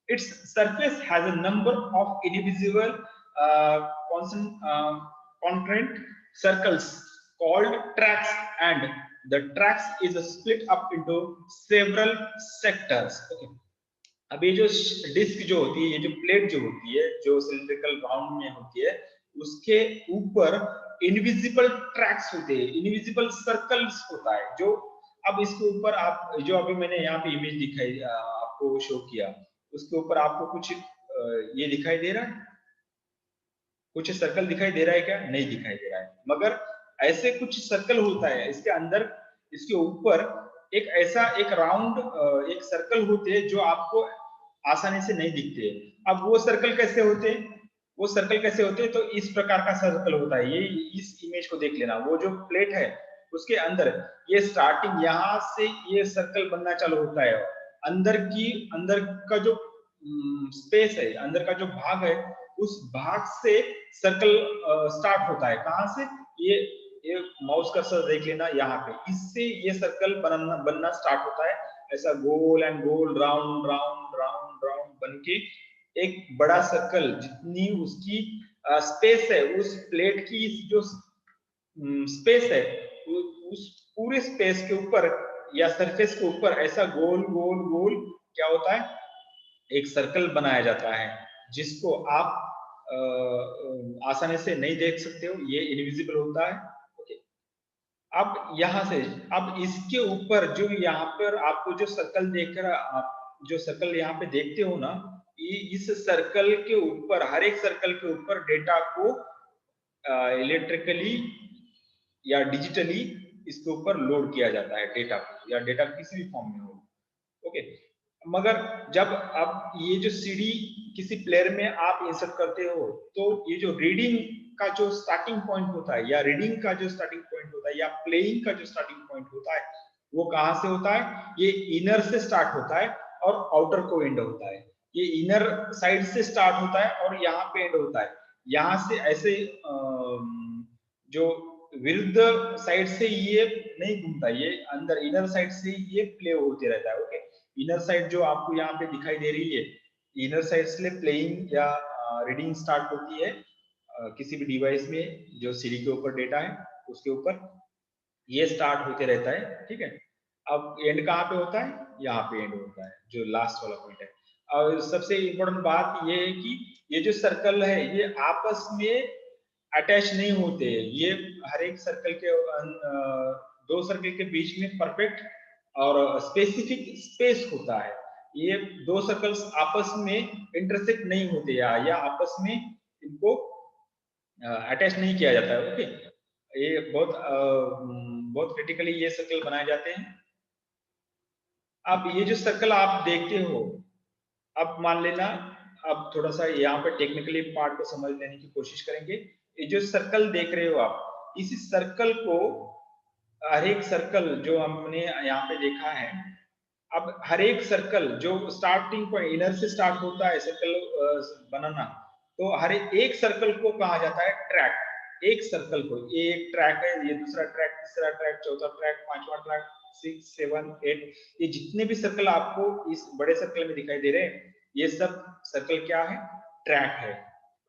its surface has a number of indivisible concurrent circles called tracks, and the tracks is split up into several sectors. Okay, अब ये जो डिस्क जो होती है, ये जो प्लेट जो होती है, जो सिलिंड्रिकल राउंड में होती है, उसके ऊपर इनविजिबल ट्रैक्स होते हैं, इनविजिबल सर्कल्स होता है। जो अब इसके ऊपर आप, जो अभी मैंने यहाँ पे इमेज दिखाई, आपको शो किया, उसके ऊपर आपको कुछ ये दिखाई दे रहा है, कुछ सर्कल दिखाई दे रहा है क्या, नहीं दिखाई दे रहा है, मगर ऐसे कुछ सर्कल होता है इसके अंदर, इसके ऊपर एक ऐसा एक राउंड एक सर्कल होते हैं जो आपको आसानी से नहीं दिखते। अब वो सर्कल कैसे होते हैं, वो सर्कल कैसे होते हैं, तो इस प्रकार का सर्कल होता है। ये इस इमेज को देख लेना, वो जो प्लेट है उसके अंदर ये स्टार्टिंग यहाँ से ये सर्कल बनना चालू होता है, अंदर का जो स्पेस है, अंदर का जो भाग है, उस भाग से सर्कल स्टार्ट होता है। कहाँ से, ये माउस कर्सर देख लेना यहाँ पे, इससे ये सर्कल बनना स्टार्ट होता है। ऐसा goal and goal, round round round round बन के एक बड़ा सर्कल, जितनी उसकी स्पेस है, उस प्लेट की जो स्पेस है, उस पूरे स्पेस के ऊपर या सरफेस के ऊपर ऐसा गोल गोल गोल क्या होता है, एक सर्कल बनाया जाता है, जिसको आप आसानी से नहीं देख सकते हो, ये इनविजिबल होता है। ओके, अब यहाँ से, अब इसके ऊपर जो यहाँ पर आपको जो सर्कल देख रहा, आप जो सर्कल यहाँ पे देखते हो ना, इस सर्कल के ऊपर, हर एक सर्कल के ऊपर डेटा को इलेक्ट्रिकली या डिजिटली इसके ऊपर लोड किया जाता है, डेटा को, या डेटा किसी भी फॉर्म में हो। ओके, मगर जब अब ये जो सीडी किसी प्लेयर में आप इंसर्ट करते हो, तो ये जो रीडिंग का जो स्टार्टिंग पॉइंट होता है, या रीडिंग का जो स्टार्टिंग पॉइंट होता है, या प्लेइंग का जो स्टार्टिंग पॉइंट होता है, वो कहाँ से होता है, ये इनर से स्टार्ट होता है और आउटर को एंड होता है। ये इनर साइड से स्टार्ट होता है और यहाँ पे एंड होता है। यहाँ से ऐसे जो विरुद्ध साइड से ये नहीं घूमता, ये अंदर इनर साइड से ये प्ले होते रहता है। ओके, इनर साइड जो आपको यहाँ पे दिखाई दे रही है, इनर साइड से प्लेइंग या रीडिंग स्टार्ट होती है किसी भी डिवाइस में जो सीडी के ऊपर डेटा है उसके ऊपर ये स्टार्ट होते रहता है। ठीक है, अब एंड कहाँ पे होता है, यहाँ पे एंड होता है, जो लास्ट वाला पॉइंट है। और सबसे इम्पोर्टेंट बात ये है कि ये जो सर्कल है ये आपस में अटैच नहीं होते, ये हर एक सर्कल के दो सर्कल के बीच में परफेक्ट और स्पेसिफिक स्पेस होता है। ये दो सर्कल्स आपस में इंटरसेक्ट नहीं होते या आपस में इनको अटैच नहीं किया जाता है। ओके, ये बहुत क्रिटिकली ये सर्कल बनाए जाते हैं। अब ये जो सर्कल आप देखते हो, अब मान लेना, अब थोड़ा सा यहाँ पे टेक्निकली पार्ट को समझ लेने की कोशिश करेंगे। ये जो सर्कल देख रहे हो आप, इसी सर्कल को, हर एक सर्कल जो हमने यहाँ पे देखा है, अब हर एक सर्कल जो स्टार्टिंग पॉइंट इनर से स्टार्ट होता है सर्कल बनाना, तो हर एक सर्कल को कहा जाता है ट्रैक। एक सर्कल को, ये एक ट्रैक है, ये दूसरा ट्रैक, तीसरा ट्रैक, चौथा ट्रैक, पांचवा ट्रैक, 6, 7, 8, ये जितने भी सर्कल आपको इस बड़े सर्कल में दिखाई दे रहे हैं, ये सब सर्कल क्या है? ट्रैक है।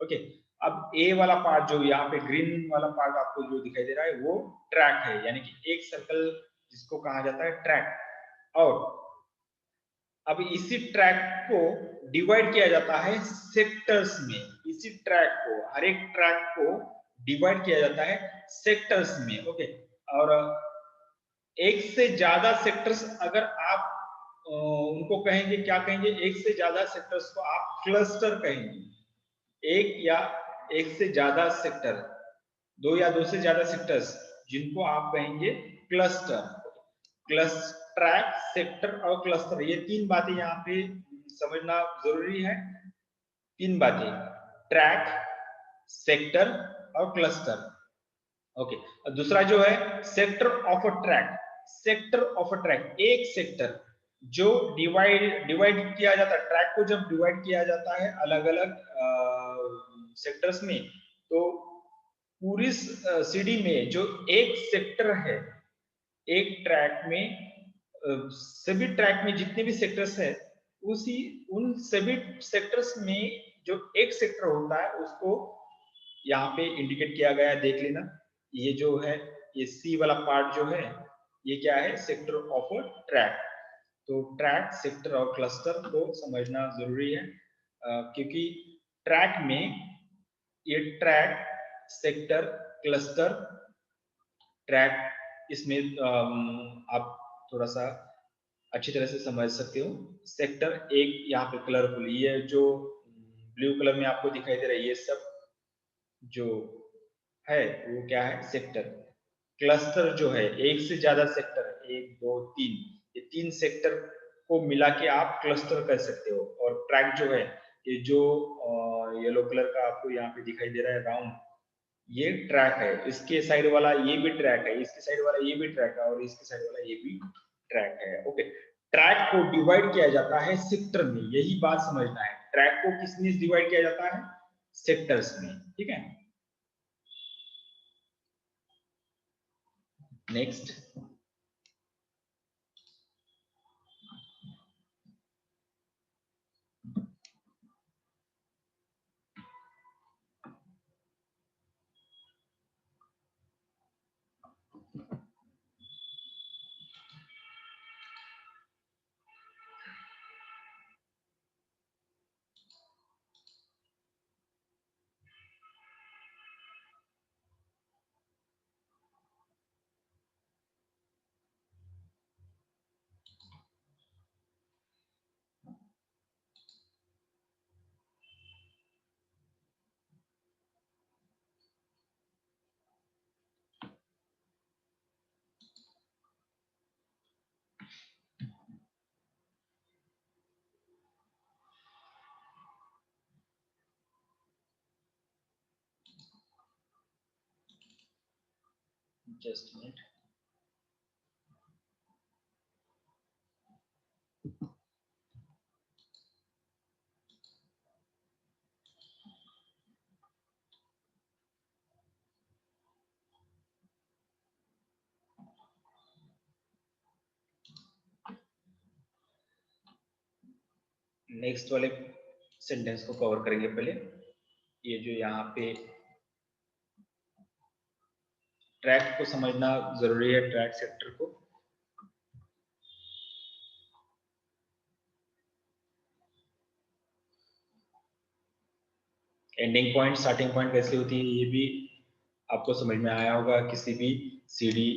ओके, अब ए वाला पार्ट जो यहाँ पे ग्रीन वाला पार्ट आपको जो दिखाई दे रहा है, वो ट्रैक है, यानी कि एक सर्कल जिसको कहा जाता है ट्रैक। और अब इसी ट्रैक को डिवाइड किया जाता है सेक्टर्स में। इसी ट्रैक को, हर एक ट्रैक को डिवाइड किया जाता है सेक्टर्स में। ओके, और एक से ज्यादा सेक्टर्स अगर आप उनको कहेंगे, क्या कहेंगे? एक से ज्यादा सेक्टर्स को आप क्लस्टर कहेंगे। एक या एक से ज्यादा सेक्टर, दो या दो से ज्यादा सेक्टर्स, जिनको आप कहेंगे क्लस्टर। ट्रैक, सेक्टर और क्लस्टर, ये तीन बातें यहाँ पे समझना जरूरी है। तीन बातें, ट्रैक, सेक्टर और क्लस्टर। ओके, दूसरा जो है sector of a track. Sector of a track, एक सेक्टर जो डिवाइड किया जाता है, ट्रैक को जब डिवाइड किया जाता है अलग अलग सेक्टर्स में, तो पूरी सीडी में जो एक सेक्टर है, एक ट्रैक में, सभी ट्रैक में जितने भी सेक्टर्स है, उसी उन सभी सेक्टर्स में जो एक सेक्टर होता है, उसको यहाँ पे इंडिकेट किया गया है, देख लेना। ये जो है, ये सी वाला पार्ट जो है, ये क्या है? Sector of a track. तो ट्रैक, सेक्टर और क्लस्टर को समझना जरूरी है, क्योंकि ट्रैक में ये ट्रैक, सेक्टर, क्लस्टर, ट्रैक, इसमें आप थोड़ा सा अच्छी तरह से समझ सकते हो। सेक्टर एक यहाँ पे कलरफुल, ये जो ब्लू कलर में आपको दिखाई दे रहा है, ये सब जो है वो क्या है? सेक्टर। क्लस्टर जो है, एक से ज्यादा सेक्टर, 1, 2, 3, ये 3 सेक्टर को मिला के आप क्लस्टर कर सकते हो। और ट्रैक जो है, ये जो येलो कलर का आपको यहाँ पे दिखाई दे रहा है राउंड, ये ट्रैक है। इसके साइड वाला ये भी ट्रैक है, इसके साइड वाला ये भी ट्रैक है, और इसके साइड वाला ये भी ट्रैक है। ओके, ट्रैक को डिवाइड किया जाता है सेक्टर में, यही बात समझना है। ट्रैक को किसमें डिवाइड किया जाता है? सेक्टर्स में। ठीक है, नेक्स्ट। Just minute. नेक्स्ट वाले सेंटेंस को कवर करेंगे पहले। ये जो यहाँ पे ट्रैक को समझना जरूरी है, ट्रैक सेक्टर को। एंडिंग पॉइंट, स्टार्टिंग पॉइंट कैसे होती है, ये भी आपको समझ में आया होगा किसी भी सीडी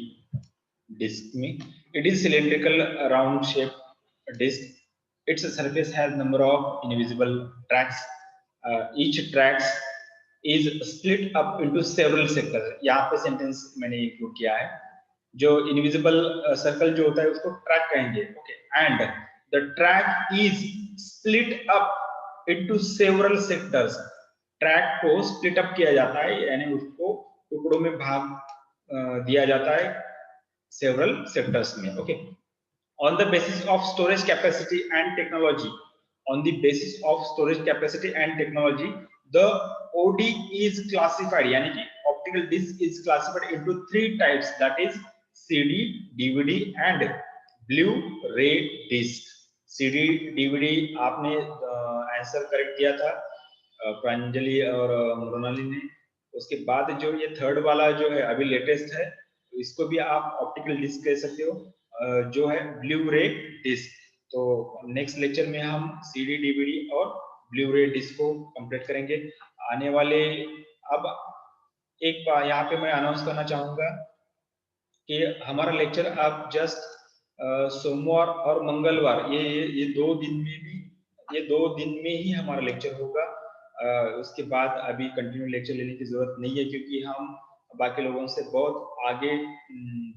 डिस्क में। It is cylindrical round shape disk. Its surface has number of invisible tracks. Each tracks is split up into several sectors. यहाँ पे सेंटेंस मैंने इंक्लूड किया है, जो इनविजिबल सर्कल जो होता है उसको ट्रैक कहेंगे, okay, and the track is split up into several sectors. Track को स्प्लिट अप किया जाता है, यानी उसको टुकड़ों में भाग दिया जाता है सेवरल सेक्टर्स में, okay. On the basis of storage capacity and technology, on the basis of storage capacity and technology, the OD is classified, यानी कि optical disc is classified into 3 types, that is CD, DVD and Blu-ray disc. CD, DVD आपने answer correct दिया था प्रांजलि और मृणाली ने। उसके बाद जो ये थर्ड वाला जो है अभी लेटेस्ट है, इसको भी आप ऑप्टिकल डिस्क कह सकते हो, जो है ब्लू रे डिस्क। तो नेक्स्ट लेक्चर में हम सीडी, डीवीडी और ब्लू रे डिस्क को कंप्लीट करेंगे आने वाले। अब एक बार यहाँ पे मैं अनाउंस करना चाहूंगा कि हमारा लेक्चर अब जस्ट सोमवार और मंगलवार ये 2 दिन में भी, ये 2 दिन में ही हमारा लेक्चर होगा। उसके बाद अभी कंटिन्यू लेक्चर लेने की जरूरत नहीं है, क्योंकि हम बाकी लोगों से बहुत आगे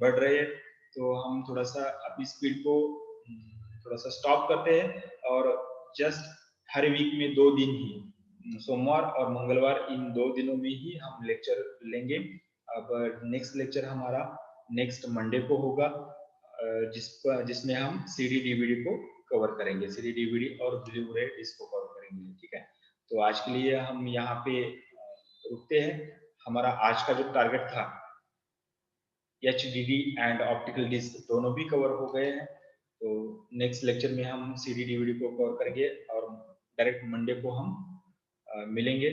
बढ़ रहे हैं। तो हम थोड़ा सा अपनी स्पीड को थोड़ा सा स्टॉप करते हैं और जस्ट हर वीक में 2 दिन ही, सोमवार और मंगलवार, इन 2 दिनों में ही हम लेक्चर लेंगे। अब नेक्स्ट लेक्चर हमारा नेक्स्ट मंडे को होगा, जिसमें हम सीडी डीवीडी को कवर करेंगे, सीडी डीवीडी और ब्लू रे डिस्क को कवर करेंगे, ठीक है। तो आज के लिए हम यहाँ पे रुकते हैं। हमारा आज का जो टारगेट था HDD एंड ऑप्टिकल डिस्क दोनों भी कवर हो गए हैं। तो नेक्स्ट लेक्चर में हम CD DVD को कवर करेंगे और डायरेक्ट मंडे को हम मिलेंगे।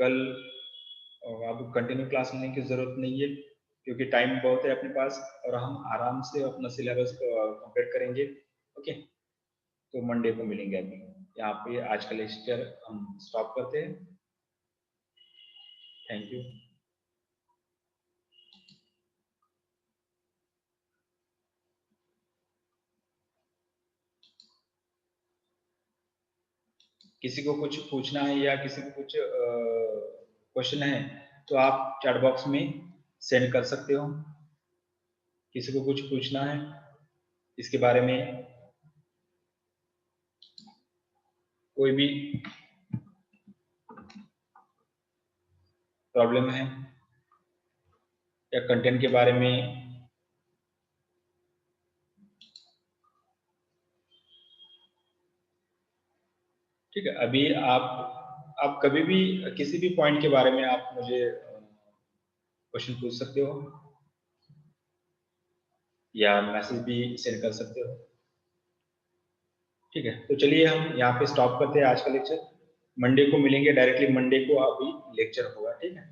कल अब कंटिन्यू क्लास लेने की जरूरत नहीं है, क्योंकि टाइम बहुत है अपने पास और हम आराम से अपना सिलेबस कंप्लीट करेंगे, ओके। तो मंडे को मिलेंगे। अभी यहाँ पे आज का लेक्चर हम स्टॉप करते हैं। Thank you. किसी को कुछ पूछना है या किसी को कुछ क्वेश्चन है तो आप चैट बॉक्स में सेंड कर सकते हो। किसी को कुछ पूछना है इसके बारे में, कोई भी प्रॉब्लम है या कंटेंट के बारे में, ठीक है। अभी आप कभी भी किसी भी पॉइंट के बारे में आप मुझे क्वेश्चन पूछ सकते हो या मैसेज भी सेंड कर सकते हो, ठीक है। तो चलिए हम यहाँ पे स्टॉप करते हैं आज का लेक्चर। मंडे को मिलेंगे, डायरेक्टली मंडे को अभी लेक्चर होगा, ठीक है।